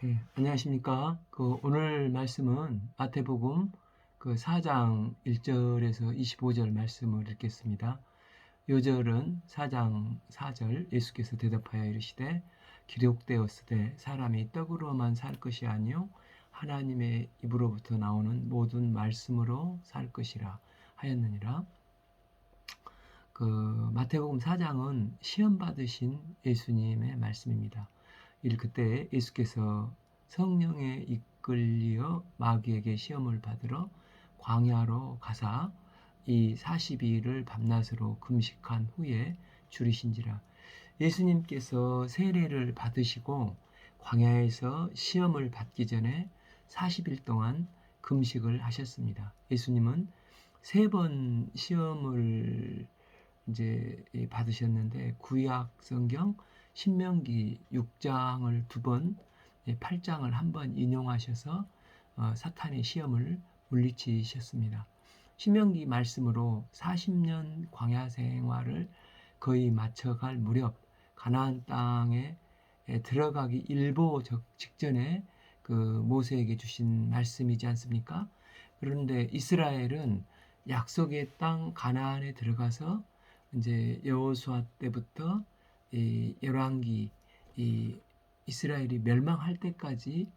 네, 안녕하십니까. 오늘 말씀은 마태복음 4장 1절에서 25절 말씀을 읽겠습니다. 요절은 4장 4절 예수께서 대답하여 이르시되 기록되었으되 사람이 떡으로만 살 것이 아니요 하나님의 입으로부터 나오는 모든 말씀으로 살 것이라 하였느니라. 마태복음 4장은 시험 받으신 예수님의 말씀입니다. 그때 예수께서 성령에 이끌려 마귀에게 시험을 받으러 광야로 가사 이 40일을 밤낮으로 금식한 후에 줄이신지라. 예수님께서 세례를 받으시고 광야에서 시험을 받기 전에 40일 동안 금식을 하셨습니다. 예수님은 3번 시험을 이제 받으셨는데 구약 성경 신명기 6장을 2번, 8장을 1번 인용하셔서 사탄의 시험을 물리치셨습니다. 신명기 말씀으로 40년 광야 생활을 거의 마쳐갈 무렵 가나안 땅에 들어가기 일보 직전에 모세에게 주신 말씀이지 않습니까? 그런데 이스라엘은 약속의 땅 가나안에 들어가서 이제 여호수아 때부터 이 열왕기 이 이스라엘이 멸망할 때까지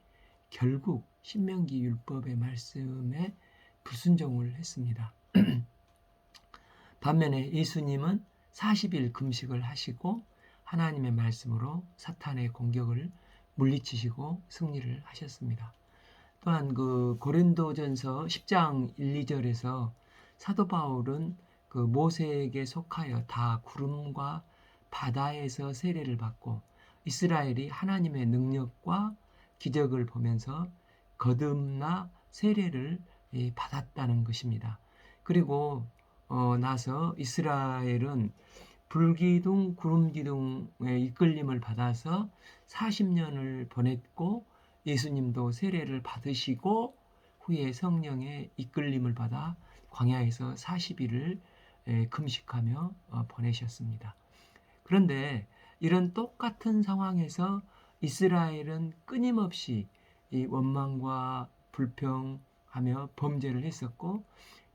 결국 신명기 율법의 말씀에 불순종을 했습니다. 반면에 예수님은 40일 금식을 하시고 하나님의 말씀으로 사탄의 공격을 물리치시고 승리를 하셨습니다. 또한 고린도전서 10장 1, 2절에서 사도 바울은 모세에게 속하여 다 구름과 바다에서 세례를 받고 이스라엘이 하나님의 능력과 기적을 보면서 거듭나 세례를 받았다는 것입니다. 그리고 나서 이스라엘은 불기둥 구름기둥의 이끌림을 받아서 40년을 보냈고 예수님도 세례를 받으시고 후에 성령의 이끌림을 받아 광야에서 40일을 금식하며 보내셨습니다. 그런데 이런 똑같은 상황에서 이스라엘은 끊임없이 이 원망과 불평하며 범죄를 했었고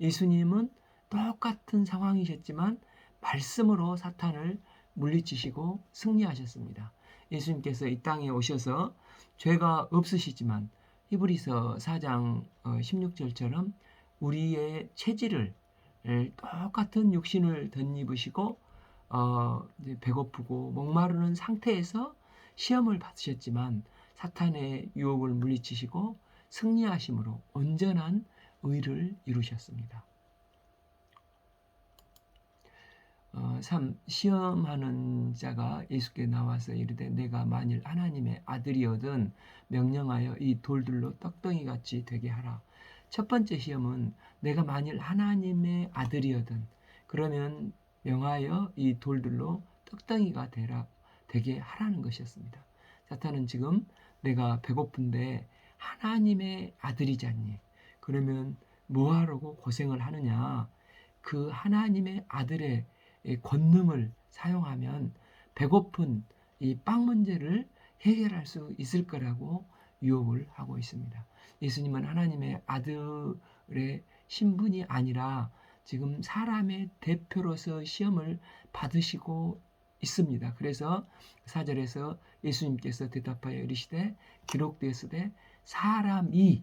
예수님은 똑같은 상황이셨지만 말씀으로 사탄을 물리치시고 승리하셨습니다. 예수님께서 이 땅에 오셔서 죄가 없으시지만 히브리서 4장 16절처럼 우리의 체질을 똑같은 육신을 덧입으시고 이제 배고프고 목마르는 상태에서 시험을 받으셨지만 사탄의 유혹을 물리치시고 승리하심으로 온전한 의를 이루셨습니다. 3. 시험하는 자가 예수께 나와서 이르되 내가 만일 하나님의 아들이거든 명령하여 이 돌들로 떡덩이같이 되게 하라. 첫 번째 시험은 내가 만일 하나님의 아들이거든 그러면 명하여 이 돌들로 떡덩이가 되게 하라는 것이었습니다. 사탄은 지금 내가 배고픈데 하나님의 아들이잖니 그러면 뭐하라고 고생을 하느냐. 그 하나님의 아들의 권능을 사용하면 배고픈 이 빵 문제를 해결할 수 있을 거라고 유혹을 하고 있습니다. 예수님은 하나님의 아들의 신분이 아니라 지금 사람의 대표로서 시험을 받으시고 있습니다. 그래서 4절에서 예수님께서 대답하여 이르시되 기록되었으되 사람이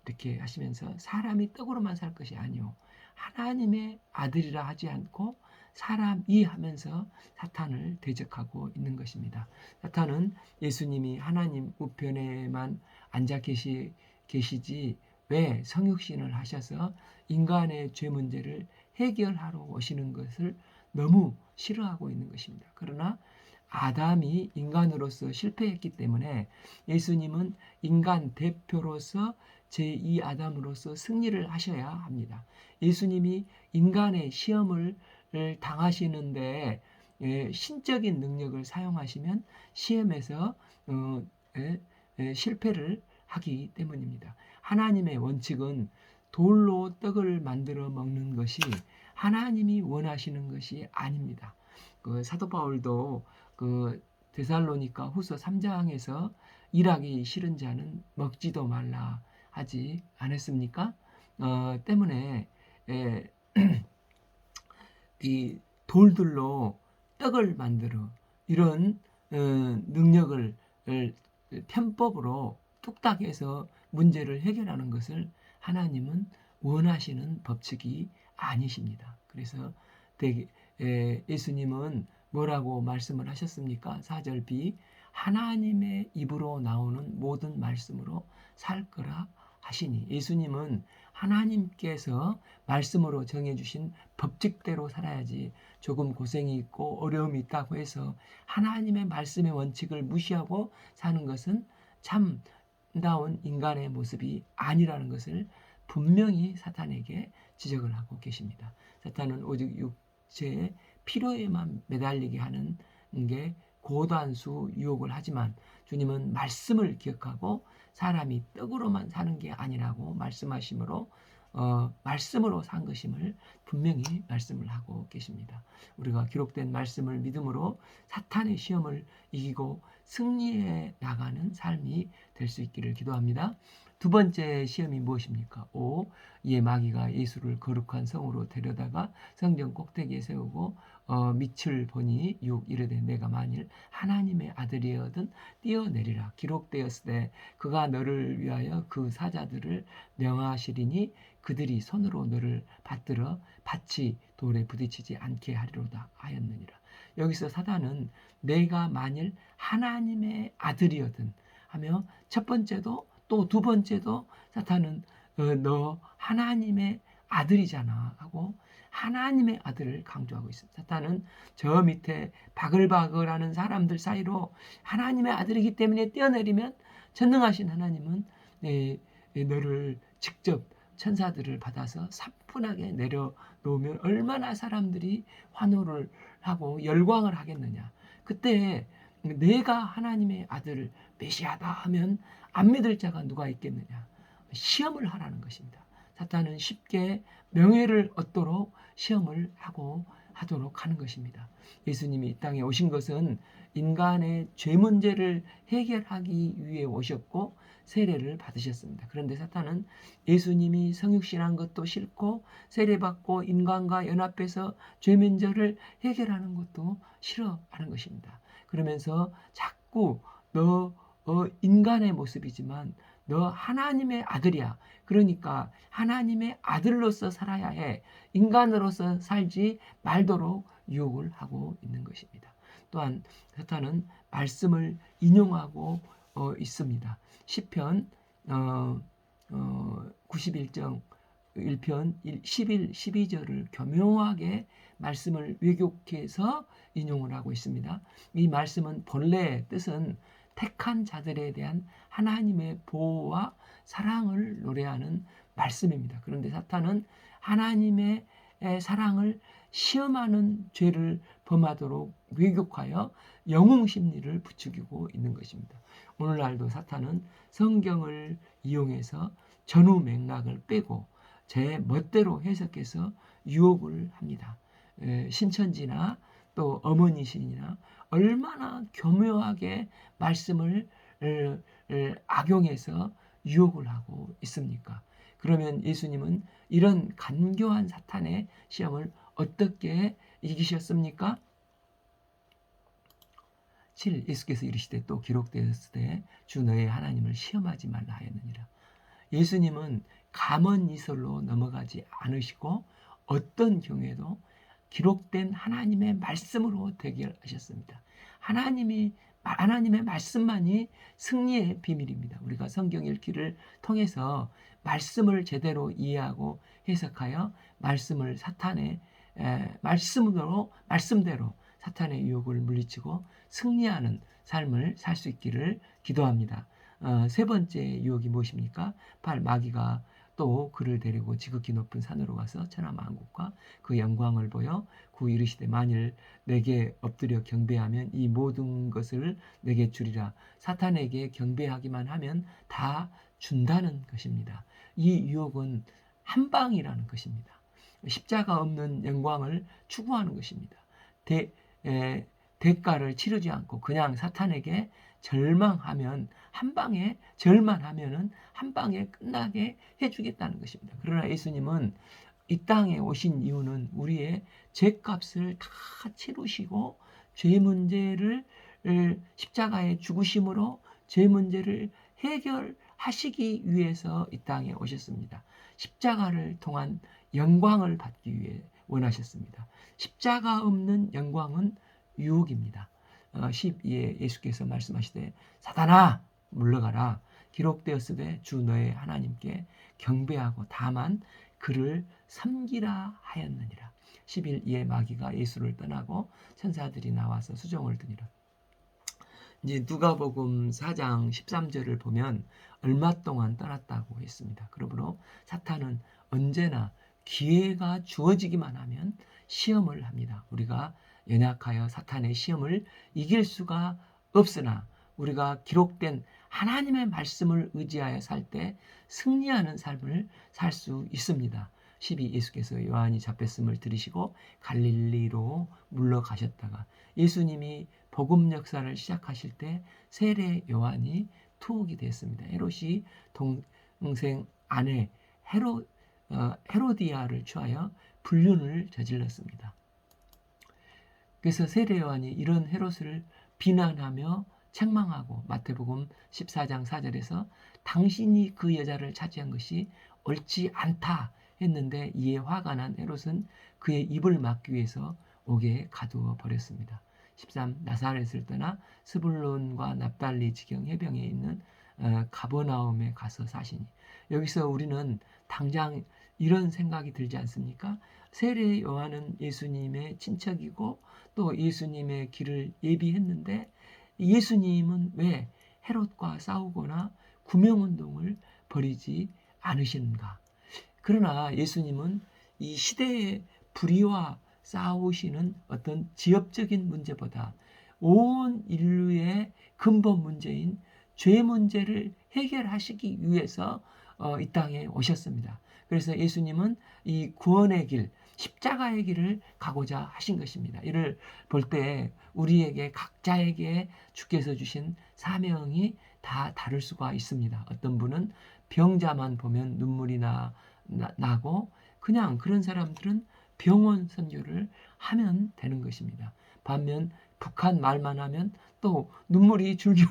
이렇게 하시면서 사람이 떡으로만 살 것이 아니요 하나님의 아들이라 하지 않고 사람이 하면서 사탄을 대적하고 있는 것입니다. 사탄은 예수님이 하나님 우편에만 앉아 계시지 왜 성육신을 하셔서 인간의 죄 문제를 해결하러 오시는 것을 너무 싫어하고 있는 것입니다. 그러나 아담이 인간으로서 실패했기 때문에 예수님은 인간 대표로서 제2 아담으로서 승리를 하셔야 합니다. 예수님이 인간의 시험을 당하시는데 신적인 능력을 사용하시면 시험에서 실패를 하기 때문입니다. 하나님의 원칙은 돌로 떡을 만들어 먹는 것이 하나님이 원하시는 것이 아닙니다. 사도 바울도 데살로니가 후서 3장에서 일하기 싫은 자는 먹지도 말라 하지 않았습니까? 때문에 에, 이 돌들로 떡을 만들어 이런 능력을 편법으로 뚝딱 해서 문제를 해결하는 것을 하나님은 원하시는 법칙이 아니십니다. 그래서 예수님은 뭐라고 말씀을 하셨습니까? 4절 B 하나님의 입으로 나오는 모든 말씀으로 살 거라 하시니 예수님은 하나님께서 말씀으로 정해주신 법칙대로 살아야지 조금 고생이 있고 어려움이 있다고 해서 하나님의 말씀의 원칙을 무시하고 사는 것은 참다운 인간의 모습이 아니라는 것을 분명히 사탄에게 지적을 하고 계십니다. 사탄은 오직 육체의 필요에만 매달리게 하는 게 고단수 유혹을 하지만 주님은 말씀을 기억하고 사람이 떡으로만 사는 게 아니라고 말씀하심으로 말씀으로 산 것임을 분명히 말씀을 하고 계십니다. 우리가 기록된 말씀을 믿음으로 사탄의 시험을 이기고 승리해 나가는 삶이 될 수 있기를 기도합니다. 두 번째 시험이 무엇입니까? 5. 이에 마귀가 예수를 거룩한 성으로 데려다가 성전 꼭대기에 세우고 밑을 보니 6. 이르되 내가 만일 하나님의 아들이어든 뛰어내리라. 기록되었으되 그가 너를 위하여 그 사자들을 명하시리니 그들이 손으로 너를 받들어 밭이 돌에 부딪히지 않게 하리로다 하였느니라. 여기서 사단은 내가 만일 하나님의 아들이어든 하며 첫 번째도 또 두 번째도 사탄은 너 하나님의 아들이잖아 하고 하나님의 아들을 강조하고 있습니다. 사탄은 저 밑에 바글바글하는 사람들 사이로 하나님의 아들이기 때문에 뛰어내리면 전능하신 하나님은 너를 직접 천사들을 받아서 사뿐하게 내려놓으면 얼마나 사람들이 환호를 하고 열광을 하겠느냐. 그때 내가 하나님의 아들 메시아다 하면 안 믿을 자가 누가 있겠느냐. 시험을 하라는 것입니다. 사탄은 쉽게 명예를 얻도록 시험을 하도록 하는 것입니다. 예수님이 이 땅에 오신 것은 인간의 죄 문제를 해결하기 위해 오셨고 세례를 받으셨습니다. 그런데 사탄은 예수님이 성육신한 것도 싫고 세례받고 인간과 연합해서 죄 문제를 해결하는 것도 싫어하는 것입니다. 그러면서 자꾸 너 인간의 모습이지만 너 하나님의 아들이야. 그러니까 하나님의 아들로서 살아야 해. 인간으로서 살지 말도록 유혹을 하고 있는 것입니다. 또한 사탄은 말씀을 인용하고 있습니다. 시편 91장 1편 11, 12절을 교묘하게 말씀을 왜곡해서 인용을 하고 있습니다. 이 말씀은 본래의 뜻은 택한 자들에 대한 하나님의 보호와 사랑을 노래하는 말씀입니다. 그런데 사탄은 하나님의 사랑을 시험하는 죄를 범하도록 왜곡하여 영웅 심리를 부추기고 있는 것입니다. 오늘날도 사탄은 성경을 이용해서 전후 맥락을 빼고 제 멋대로 해석해서 유혹을 합니다. 신천지나 또 어머니 신이나 얼마나 교묘하게 말씀을 악용해서 유혹을 하고 있습니까? 그러면 예수님은 이런 간교한 사탄의 시험을 어떻게 이기셨습니까? 7. 예수께서 이르시되 또 기록되었을 때 주 너의 하나님을 시험하지 말라 하였느니라. 예수님은 감언이설로 넘어가지 않으시고 어떤 경우에도 기록된 하나님의 말씀으로 대결하셨습니다. 하나님의 말씀만이 승리의 비밀입니다. 우리가 성경 읽기를 통해서 말씀을 제대로 이해하고 해석하여 말씀을 말씀대로 사탄의 유혹을 물리치고 승리하는 삶을 살 수 있기를 기도합니다. 세 번째 유혹이 무엇입니까? 마귀가 또 그를 데리고 지극히 높은 산으로 가서 천하만국과 그 영광을 보여 이르시되 만일 내게 엎드려 경배하면 이 모든 것을 내게 주리라. 사탄에게 경배하기만 하면 다 준다는 것입니다. 이 유혹은 한방이라는 것입니다. 십자가 없는 영광을 추구하는 것입니다. 대가를 치르지 않고 그냥 사탄에게 절망하면 한 방에 절만 하면은 한 방에 끝나게 해주겠다는 것입니다. 그러나 예수님은 이 땅에 오신 이유는 우리의 죄값을 다 치르시고 죄 문제를 십자가에 죽으심으로 죄 문제를 해결하시기 위해서 이 땅에 오셨습니다. 십자가를 통한 영광을 받기 위해 원하셨습니다. 십자가 없는 영광은 유혹입니다. 12에 예수께서 말씀하시되 사단아 물러가라 기록되었으되 주 너의 하나님께 경배하고 다만 그를 섬기라 하였느니라. 11에 마귀가 예수를 떠나고 천사들이 나와서 수종을 드니라. 이제 누가복음 4장 13절을 보면 얼마 동안 떠났다고 했습니다. 그러므로 사탄은 언제나 기회가 주어지기만 하면 시험을 합니다. 우리가 연약하여 사탄의 시험을 이길 수가 없으나 우리가 기록된 하나님의 말씀을 의지하여 살 때 승리하는 삶을 살 수 있습니다. 12 예수께서 요한이 잡혔음을 들으시고 갈릴리로 물러가셨다가 예수님이 복음 역사를 시작하실 때 세례 요한이 투옥이 됐습니다. 헤롯이 동생 아내 헤로디아를 취하여 불륜을 저질렀습니다. 그래서 세례 요한이 이런 헤롯을 비난하며 책망하고 마태복음 14장 4절에서 당신이 그 여자를 차지한 것이 옳지 않다 했는데 이에 화가 난 헤롯은 그의 입을 막기 위해서 옥에 가두어 버렸습니다. 13 나사렛을 떠나 스불론과 납달리 지경 해변에 있는 가버나움에 가서 사시니 여기서 우리는 당장 이런 생각이 들지 않습니까? 세례 요한은 예수님의 친척이고 또 예수님의 길을 예비했는데 예수님은 왜 헤롯과 싸우거나 구명운동을 벌이지 않으시는가? 그러나 예수님은 이 시대의 불의와 싸우시는 어떤 지엽적인 문제보다 온 인류의 근본 문제인 죄 문제를 해결하시기 위해서 이 땅에 오셨습니다. 그래서 예수님은 이 구원의 길, 십자가의 길을 가고자 하신 것입니다. 이를 볼 때 우리에게 각자에게 주께서 주신 사명이 다 다를 수가 있습니다. 어떤 분은 병자만 보면 눈물이 나고 그냥 그런 사람들은 병원 선교를 하면 되는 것입니다. 반면 북한 말만 하면 또 눈물이 줄줄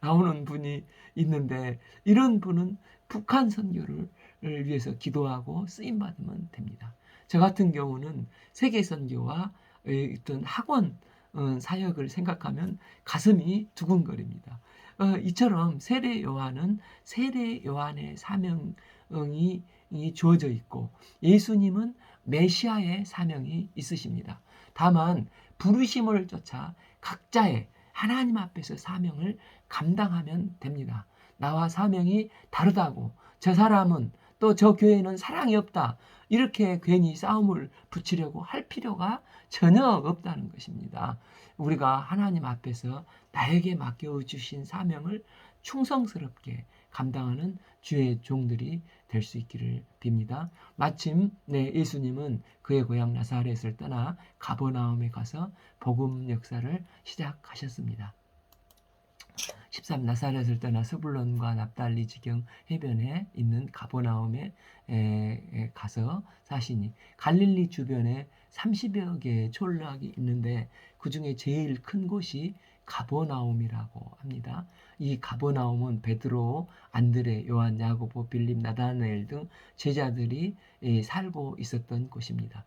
나오는 분이 있는데 이런 분은 북한 선교를 위해서 기도하고 쓰임 받으면 됩니다. 저 같은 경우는 세계 선교와 어떤 학원 사역을 생각하면 가슴이 두근거립니다. 이처럼 세례 요한은 세례 요한의 사명이 주어져 있고 예수님은 메시아의 사명이 있으십니다. 다만 부르심을 쫓아 각자의 하나님 앞에서 사명을 감당하면 됩니다. 나와 사명이 다르다고 저 사람은 또 저 교회는 사랑이 없다 이렇게 괜히 싸움을 붙이려고 할 필요가 전혀 없다는 것입니다. 우리가 하나님 앞에서 나에게 맡겨주신 사명을 충성스럽게 감당하는 주의 종들이 될 수 있기를 빕니다. 마침 예수님은 그의 고향 나사렛을 떠나 가버나움에 가서 복음 역사를 시작하셨습니다. 13 나사렛을 떠나 스불론과 납달리 지경 해변에 있는 가버나움에 가서 사시니 갈릴리 주변에 30여 개의 촌락이 있는데 그 중에 제일 큰 곳이 가버나움이라고 합니다. 이 가버나움은 베드로, 안드레, 요한, 야고보, 빌립, 나다나엘 등 제자들이 살고 있었던 곳입니다.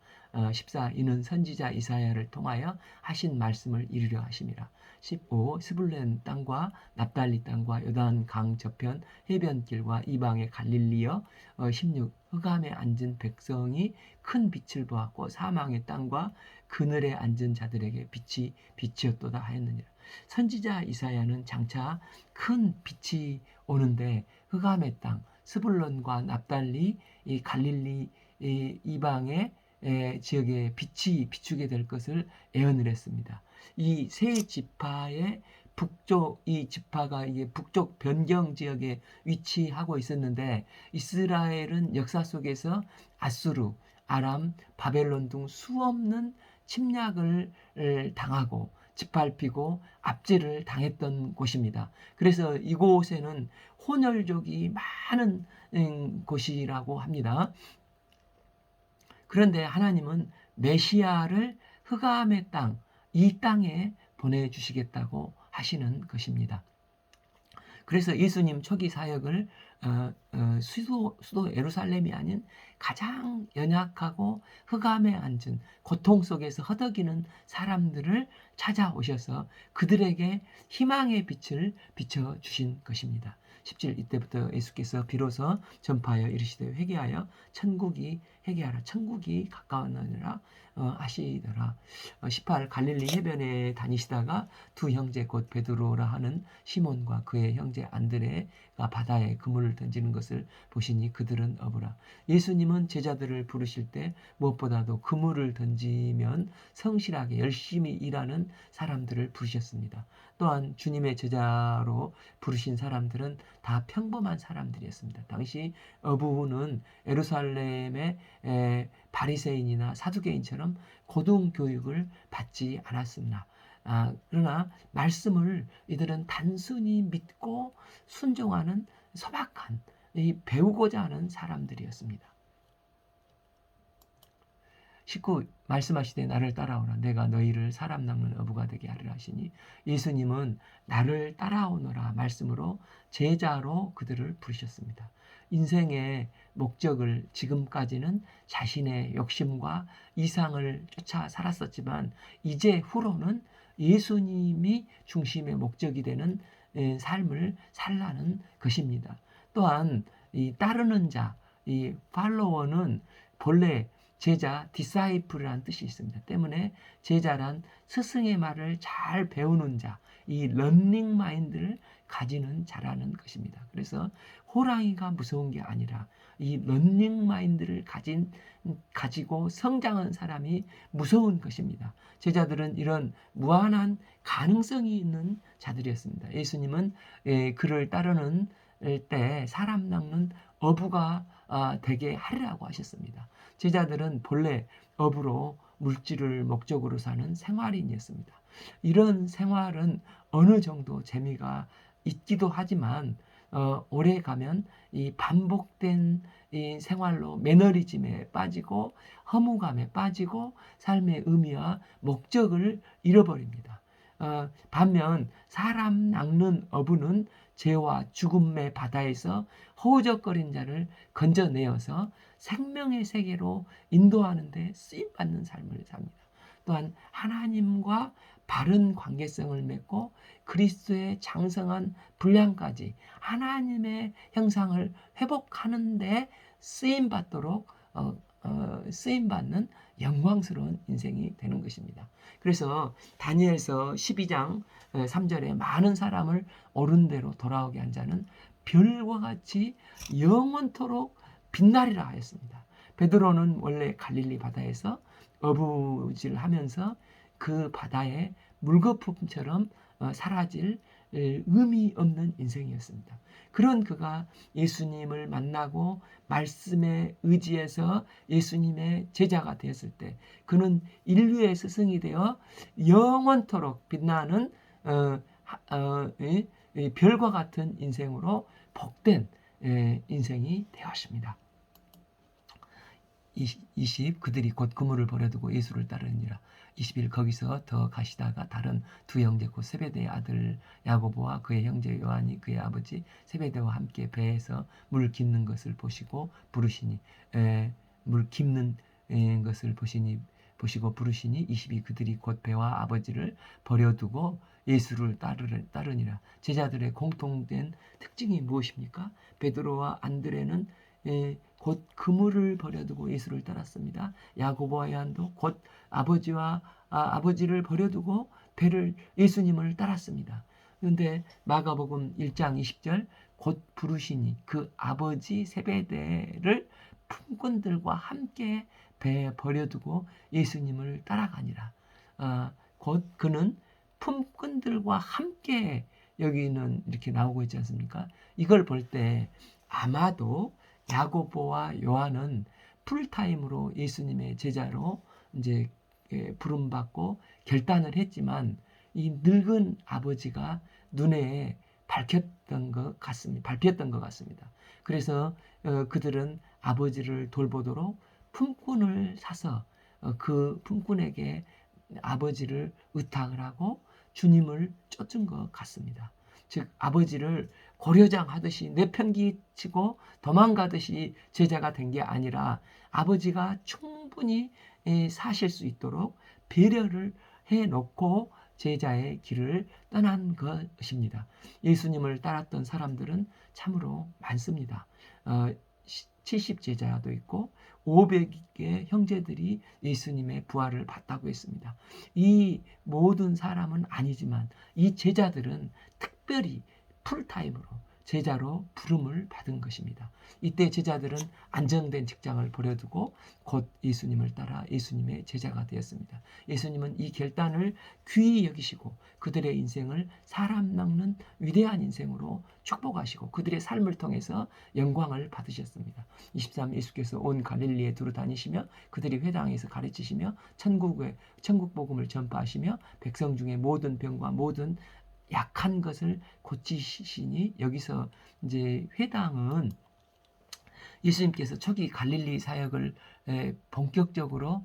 14 이는 선지자 이사야를 통하여 하신 말씀을 이루려 하심이라. 15 스불론 땅과 납달리 땅과 요단 강 저편 해변길과 이방의 갈릴리여. 16 흑암에 앉은 백성이 큰 빛을 보았고 사망의 땅과 그늘에 앉은 자들에게 빛이 빛이었도다 하였느니라. 선지자 이사야는 장차 큰 빛이 오는데 흑암의 땅 스불론과 납달리 이 갈릴리 이방의 지역에 빛이 비추게 될 것을 예언을 했습니다. 이 세 지파의 북쪽 이 지파가 이게 북쪽 변경 지역에 위치하고 있었는데 이스라엘은 역사 속에서 아수르, 아람, 바벨론 등 수없는 침략을 당하고 짓밟히고 압제를 당했던 곳입니다. 그래서 이곳에는 혼혈족이 많은 곳이라고 합니다. 그런데 하나님은 메시아를 흑암의 땅, 이 땅에 보내주시겠다고 하시는 것입니다. 그래서 예수님 초기 사역을 수도 예루살렘이 아닌 가장 연약하고 흑암에 앉은 고통 속에서 허덕이는 사람들을 찾아오셔서 그들에게 희망의 빛을 비춰주신 것입니다. 17 이때부터 예수께서 비로소 전파하여 이르시되 회개하여 천국이 회개하라 천국이 가까웠느니라 하시더라. 18 갈릴리 해변에 다니시다가 두 형제 곧 베드로라 하는 시몬과 그의 형제 안드레가 바다에 그물을 던지는 것을 보시니 그들은 어부라. 예수님은 제자들을 부르실 때 무엇보다도 그물을 던지면 성실하게 열심히 일하는 사람들을 부르셨습니다. 또한 주님의 제자로 부르신 사람들은 다 평범한 사람들이었습니다. 당시 어부는 예루살렘의 바리새인이나 사두개인처럼 고등교육을 받지 않았습니다. 그러나 말씀을 이들은 단순히 믿고 순종하는 소박한 배우고자 하는 사람들이었습니다. 19 말씀하시되 나를 따라오라 내가 너희를 사람 낚는 어부가 되게 하리라 하시니 예수님은 나를 따라오너라 말씀으로 제자로 그들을 부르셨습니다. 인생의 목적을 지금까지는 자신의 욕심과 이상을 쫓아 살았었지만 이제 후로는 예수님이 중심의 목적이 되는 삶을 살라는 것입니다. 또한 이 따르는 자, 이 팔로워는 본래 제자, 디사이플이라는 뜻이 있습니다. 때문에 제자란 스승의 말을 잘 배우는 자, 이 런닝 마인드를 가지는 자라는 것입니다. 그래서 호랑이가 무서운 게 아니라 이 런닝 마인드를 가지고 성장한 사람이 무서운 것입니다. 제자들은 이런 무한한 가능성이 있는 자들이었습니다. 예수님은 그를 따르는 때 사람 낚는 어부가 되게 하리라고 하셨습니다. 제자들은 본래 업으로 물질을 목적으로 사는 생활인이었습니다. 이런 생활은 어느 정도 재미가 있기도 하지만 오래 가면 이 반복된 이 생활로 매너리즘에 빠지고 허무감에 빠지고 삶의 의미와 목적을 잃어버립니다. 반면 사람 낚는 어부는 죄와 죽음의 바다에서 허우적거린 자를 건져내어서 생명의 세계로 인도하는 데 쓰임받는 삶을 삽니다. 또한 하나님과 바른 관계성을 맺고 그리스도의 장성한 분량까지 하나님의 형상을 회복하는 데 쓰임받도록 쓰임받는 영광스러운 인생이 되는 것입니다. 그래서 다니엘서 12장 3절에 많은 사람을 옳은 대로 돌아오게 한 자는 별과 같이 영원토록 빛나리라 하였습니다. 베드로는 원래 갈릴리 바다에서 어부질을 하면서 그 바다의 물거품처럼 사라질 의미 없는 인생이었습니다. 그런 그가 예수님을 만나고 말씀에 의지해서 예수님의 제자가 되었을 때 그는 인류의 스승이 되어 영원토록 빛나는 별과 같은 인생으로 복된 인생이 되었습니다. 20 그들이 곧 그물을 버려두고 예수를 따르니라. 21 거기서 더 가시다가 다른 두 형제 곧 세베대의 아들 야고보와 그의 형제 요한이 그의 아버지 세베대와 함께 배에서 물 깁는 것을 보시고 부르시니 물 깁는 것을 보시고 부르시니 22 그들이 곧 배와 아버지를 버려두고 예수를 따르니라. 제자들의 공통된 특징이 무엇입니까? 베드로와 안드레는 곧 그물을 버려두고 예수를 따랐습니다. 야고보와 요한도 곧 아버지를 버려두고 예수님을 따랐습니다. 그런데 마가복음 1장 20절 곧 부르시니 그 아버지 세베대를 품꾼들과 함께 배에 버려두고 예수님을 따라가니라. 곧 그는 품꾼들과 함께 여기는 이렇게 나오고 있지 않습니까? 이걸 볼 때 아마도 야고보와 요한은 풀타임으로 예수님의 제자로 이제 부름받고 결단을 했지만 이 늙은 아버지가 눈에 밝혔던 것 같습니다. 밟혔던 것 같습니다. 그래서 그들은 아버지를 돌보도록 품꾼을 사서 그 품꾼에게 아버지를 의탁을 하고 주님을 쫓은 것 같습니다. 즉 아버지를 고려장 하듯이 내팽개치고 도망가듯이 제자가 된 게 아니라 아버지가 충분히 사실 수 있도록 배려를 해놓고 제자의 길을 떠난 것입니다. 예수님을 따랐던 사람들은 참으로 많습니다. 70제자도 있고 500의 형제들이 예수님의 부활을 봤다고 했습니다. 이 모든 사람은 아니지만 이 제자들은 특별히 풀타임으로 제자로 부름을 받은 것입니다. 이때 제자들은 안정된 직장을 버려두고 곧 예수님을 따라 예수님의 제자가 되었습니다. 예수님은 이 결단을 귀히 여기시고 그들의 인생을 사람 낚는 위대한 인생으로 축복하시고 그들의 삶을 통해서 영광을 받으셨습니다. 23 예수께서 온 갈릴리에 두루 다니시며 그들이 회당에서 가르치시며 천국 복음을 전파하시며 백성 중에 모든 병과 모든 약한 것을 고치시니 여기서 이제 회당은 예수님께서 초기 갈릴리 사역을 본격적으로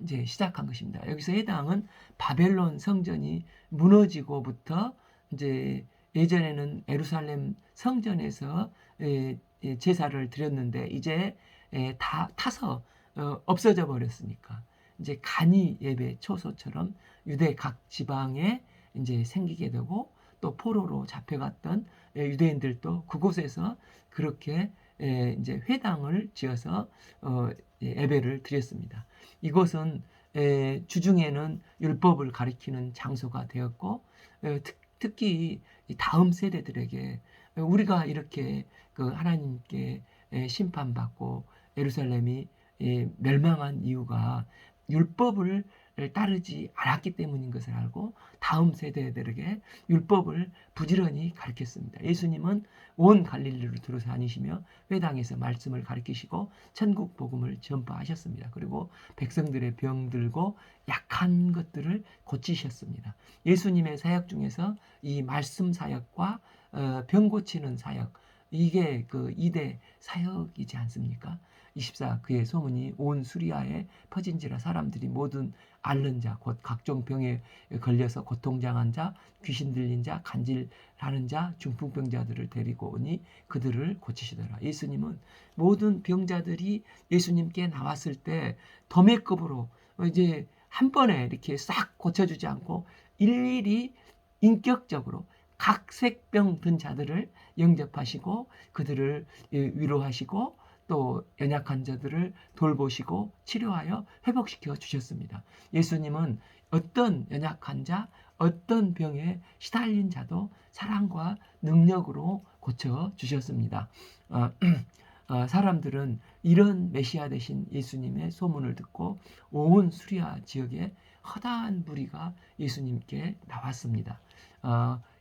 이제 시작한 것입니다. 여기서 회당은 바벨론 성전이 무너지고부터 이제 예전에는 예루살렘 성전에서 제사를 드렸는데 이제 다 타서 없어져 버렸으니까 이제 간이 예배 초소처럼 유대 각 지방에 이제 생기게 되고 또 포로로 잡혀갔던 유대인들도 그곳에서 그렇게 이제 회당을 지어서 예배를 드렸습니다. 이곳은 주중에는 율법을 가리키는 장소가 되었고 특히 다음 세대들에게 우리가 이렇게 그 하나님께 심판받고 예루살렘이 멸망한 이유가 율법을 따르지 않았기 때문인 것을 알고 다음 세대들에게 율법을 부지런히 가르쳤습니다. 예수님은 온 갈릴리로 들어 다니시며 회당에서 말씀을 가르치시고 천국 복음을 전파하셨습니다. 그리고 백성들의 병들고 약한 것들을 고치셨습니다. 예수님의 사역 중에서 이 말씀 사역과 병 고치는 사역 이게 그 2대 사역이지 않습니까? 24 그의 소문이 온 수리아에 퍼진지라 사람들이 모든 앓는 자 곧 각종 병에 걸려서 고통당한 자 귀신 들린 자 간질하는 자 중풍병자들을 데리고 오니 그들을 고치시더라. 예수님은 모든 병자들이 예수님께 나왔을 때 도매급으로 이제 한 번에 이렇게 싹 고쳐주지 않고 일일이 인격적으로 각색병 든 자들을 영접하시고 그들을 위로하시고 또 연약한 자들을 돌보시고 치료하여 회복시켜 주셨습니다. 예수님은 어떤 연약한 자, 어떤 병에 시달린 자도 사랑과 능력으로 고쳐 주셨습니다. 사람들은 이런 메시아 되신 예수님의 소문을 듣고 온 수리아 지역에 허다한 무리가 예수님께 나왔습니다.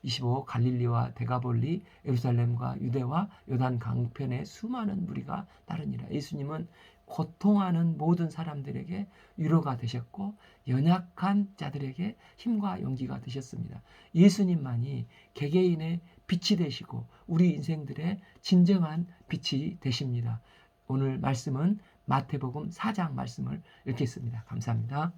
25 갈릴리와 데가볼리 예루살렘과 유대와 요단 강편에 수많은 무리가 따르니라. 예수님은 고통하는 모든 사람들에게 위로가 되셨고 연약한 자들에게 힘과 용기가 되셨습니다. 예수님만이 개개인의 빛이 되시고 우리 인생들의 진정한 빛이 되십니다. 오늘 말씀은 마태복음 4장 말씀을 읽겠습니다. 감사합니다.